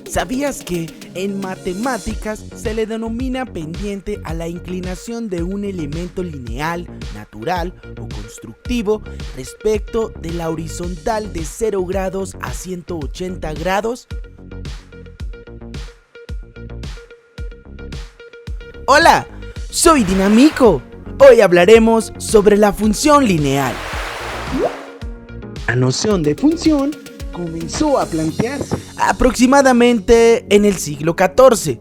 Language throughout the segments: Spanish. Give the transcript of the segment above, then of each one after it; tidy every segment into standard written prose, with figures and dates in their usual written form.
¿Sabías que en matemáticas se le denomina pendiente a la inclinación de un elemento lineal, natural o constructivo respecto de la horizontal de 0 grados a 180 grados? Hola, soy Dinamico. Hoy hablaremos sobre la función lineal. La noción de función comenzó a plantearse aproximadamente en el siglo XIV,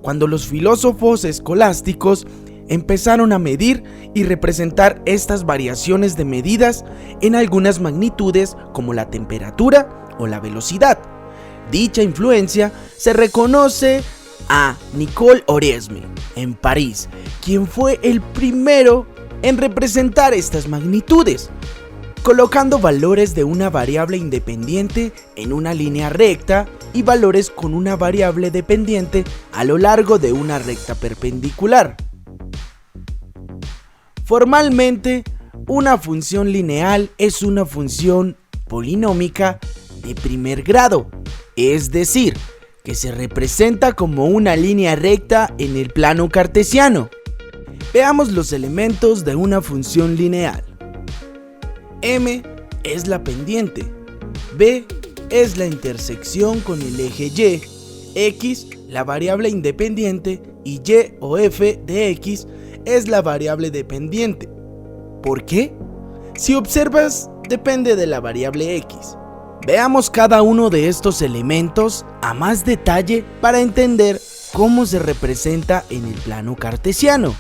cuando los filósofos escolásticos empezaron a medir y representar estas variaciones de medidas en algunas magnitudes como la temperatura o la velocidad. Dicha influencia se reconoce a Nicole Oresme en París, quien fue el primero en representar estas magnitudes, colocando valores de una variable independiente en una línea recta y valores con una variable dependiente a lo largo de una recta perpendicular. Formalmente, una función lineal es una función polinómica de primer grado, es decir, que se representa como una línea recta en el plano cartesiano. Veamos los elementos de una función lineal. M es la pendiente, B es la intersección con el eje Y, X la variable independiente y Y o f de X es la variable dependiente. ¿Por qué? Si observas, depende de la variable X. Veamos cada uno de estos elementos a más detalle para entender cómo se representa en el plano cartesiano.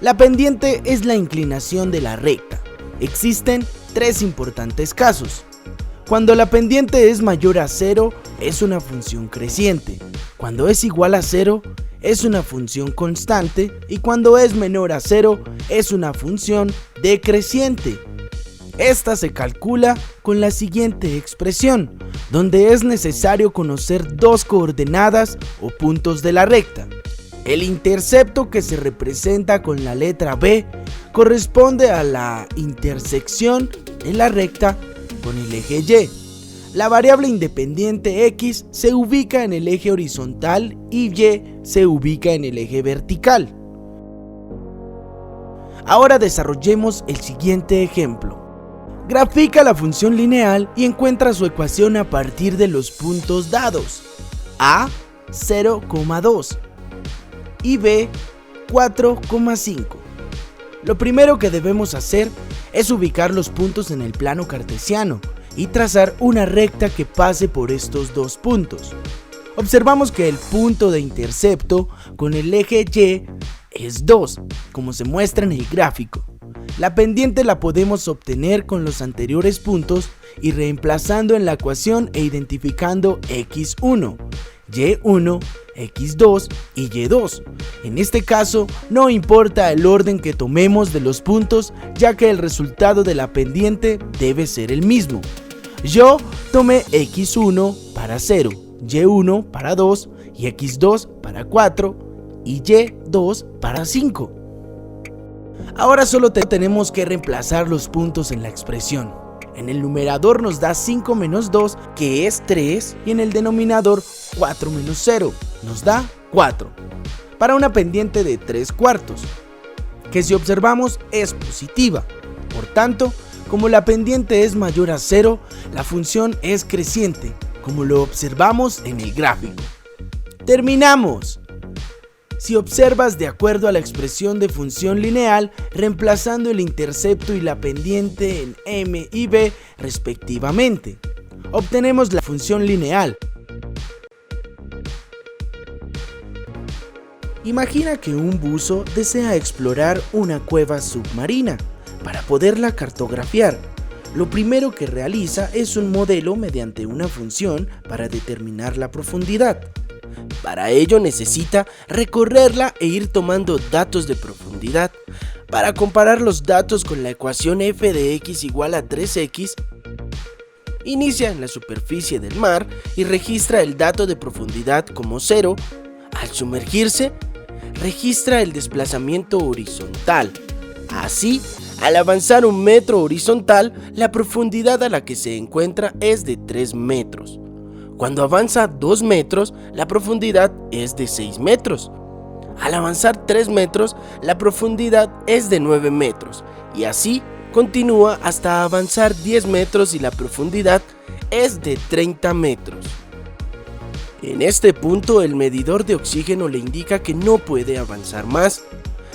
La pendiente es la inclinación de la recta. Existen tres importantes casos. Cuando la pendiente es mayor a 0, es una función creciente. Cuando es igual a 0, es una función constante. Y cuando es menor a 0, es una función decreciente. Esta se calcula con la siguiente expresión, donde es necesario conocer dos coordenadas o puntos de la recta. El intercepto, que se representa con la letra B, corresponde a la intersección de la recta con el eje Y. La variable independiente X se ubica en el eje horizontal y Y se ubica en el eje vertical. Ahora desarrollemos el siguiente ejemplo. Grafica la función lineal y encuentra su ecuación a partir de los puntos dados: A 0,2 y B 4,5. Lo primero que debemos hacer es ubicar los puntos en el plano cartesiano y trazar una recta que pase por estos dos puntos. Observamos que el punto de intercepto con el eje Y es 2, como se muestra en el gráfico. La pendiente la podemos obtener con los anteriores puntos y reemplazando en la ecuación e identificando x1, y1, x2 y y2. En este caso, no importa el orden que tomemos de los puntos, ya que el resultado de la pendiente debe ser el mismo. Yo tomé x1 para 0, y1 para 2 y x2 para 4 y y2 para 5. Ahora solo tenemos que reemplazar los puntos en la expresión. En el numerador nos da 5 menos 2, que es 3, y en el denominador 4 menos 0, nos da 4, para una pendiente de 3/4, que si observamos es positiva. Por tanto, como la pendiente es mayor a 0, la función es creciente, como lo observamos en el gráfico. ¡Terminamos! Si observas de acuerdo a la expresión de función lineal, reemplazando el intercepto y la pendiente en M y B respectivamente, obtenemos la función lineal. Imagina que un buzo desea explorar una cueva submarina. Para poderla cartografiar, lo primero que realiza es un modelo mediante una función para determinar la profundidad. Para ello necesita recorrerla e ir tomando datos de profundidad. Para comparar los datos con la ecuación f de x igual a 3x, inicia en la superficie del mar y registra el dato de profundidad como 0. Al sumergirse, registra el desplazamiento horizontal. Así, al avanzar 1 metro horizontal, la profundidad a la que se encuentra es de 3 metros. Cuando avanza 2 metros, la profundidad es de 6 metros. Al avanzar 3 metros, la profundidad es de 9 metros. Y así continúa hasta avanzar 10 metros y la profundidad es de 30 metros. En este punto, el medidor de oxígeno le indica que no puede avanzar más,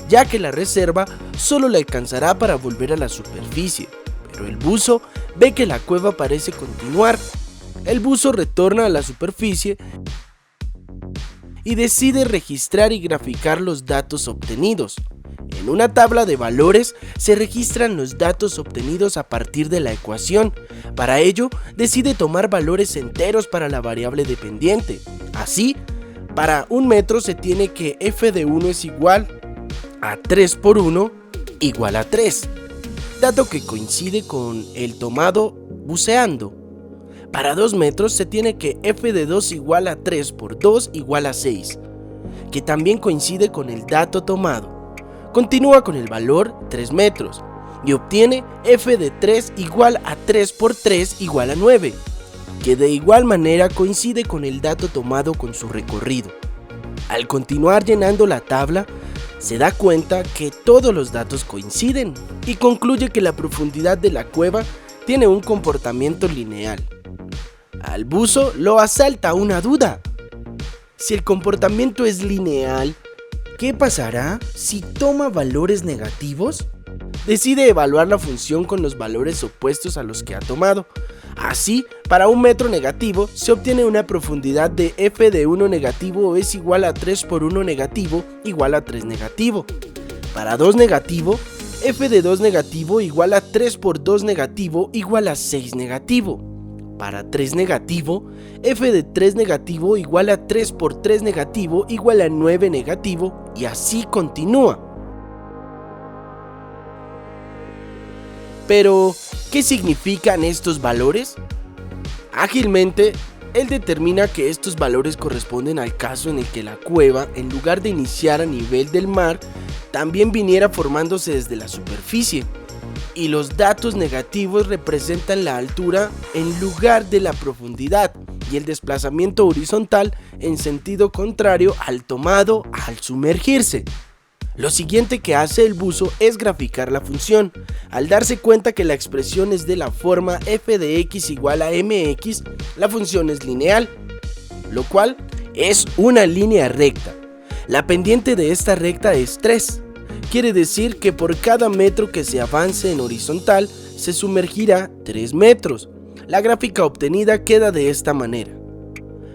ya que la reserva solo le alcanzará para volver a la superficie. Pero el buzo ve que la cueva parece continuar. El buzo retorna a la superficie y decide registrar y graficar los datos obtenidos. En una tabla de valores se registran los datos obtenidos a partir de la ecuación. Para ello, decide tomar valores enteros para la variable dependiente. Así, para 1 metro se tiene que f de 1 es igual a 3 por 1 igual a 3, dato que coincide con el tomado buceando. Para 2 metros se tiene que f de 2 igual a 3 por 2 igual a 6, que también coincide con el dato tomado. Continúa con el valor 3 metros y obtiene f de 3 igual a 3 por 3 igual a 9, que de igual manera coincide con el dato tomado con su recorrido. Al continuar llenando la tabla, se da cuenta que todos los datos coinciden y concluye que la profundidad de la cueva tiene un comportamiento lineal. Al buzo lo asalta una duda. Si el comportamiento es lineal, ¿qué pasará si toma valores negativos? Decide evaluar la función con los valores opuestos a los que ha tomado. Así, para 1 metro negativo se obtiene una profundidad de f de 1 negativo es igual a 3 por 1 negativo igual a 3 negativo. Para 2 negativo, f de 2 negativo igual a 3 por 2 negativo igual a 6 negativo. Para 3 negativo, f de 3 negativo igual a 3 por 3 negativo igual a 9 negativo, y así continúa. Pero, ¿qué significan estos valores? Ágilmente, él determina que estos valores corresponden al caso en el que la cueva, en lugar de iniciar a nivel del mar, también viniera formándose desde la superficie. Y los datos negativos representan la altura en lugar de la profundidad y el desplazamiento horizontal en sentido contrario al tomado al sumergirse. Lo siguiente que hace el buzo es graficar la función. Al darse cuenta que la expresión es de la forma f de x igual a mx, la función es lineal, lo cual es una línea recta. La pendiente de esta recta es 3. Quiere decir que por cada metro que se avance en horizontal, se sumergirá 3 metros. La gráfica obtenida queda de esta manera.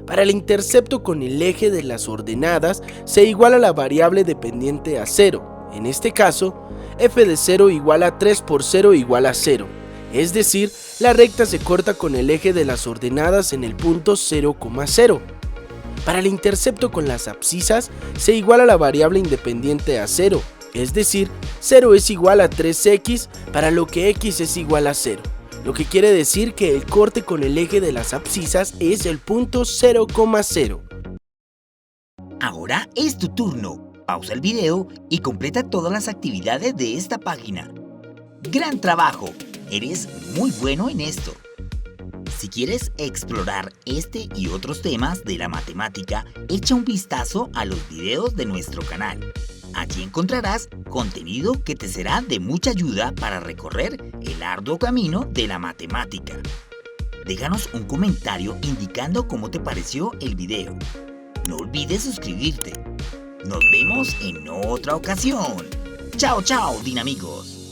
Para el intercepto con el eje de las ordenadas, se iguala la variable dependiente a 0. En este caso, f de 0 igual a 3 por 0 igual a 0. Es decir, la recta se corta con el eje de las ordenadas en el punto 0,0. Para el intercepto con las abscisas, se iguala la variable independiente a 0. Es decir, 0 es igual a 3x para lo que x es igual a 0, lo que quiere decir que el corte con el eje de las abscisas es el punto 0,0. Ahora es tu turno. Pausa el video y completa todas las actividades de esta página. ¡Gran trabajo! Eres muy bueno en esto. Si quieres explorar este y otros temas de la matemática, echa un vistazo a los videos de nuestro canal. Allí encontrarás contenido que te será de mucha ayuda para recorrer el arduo camino de la matemática. Déjanos un comentario indicando cómo te pareció el video. No olvides suscribirte. Nos vemos en otra ocasión. ¡Chao, chao, dinamigos!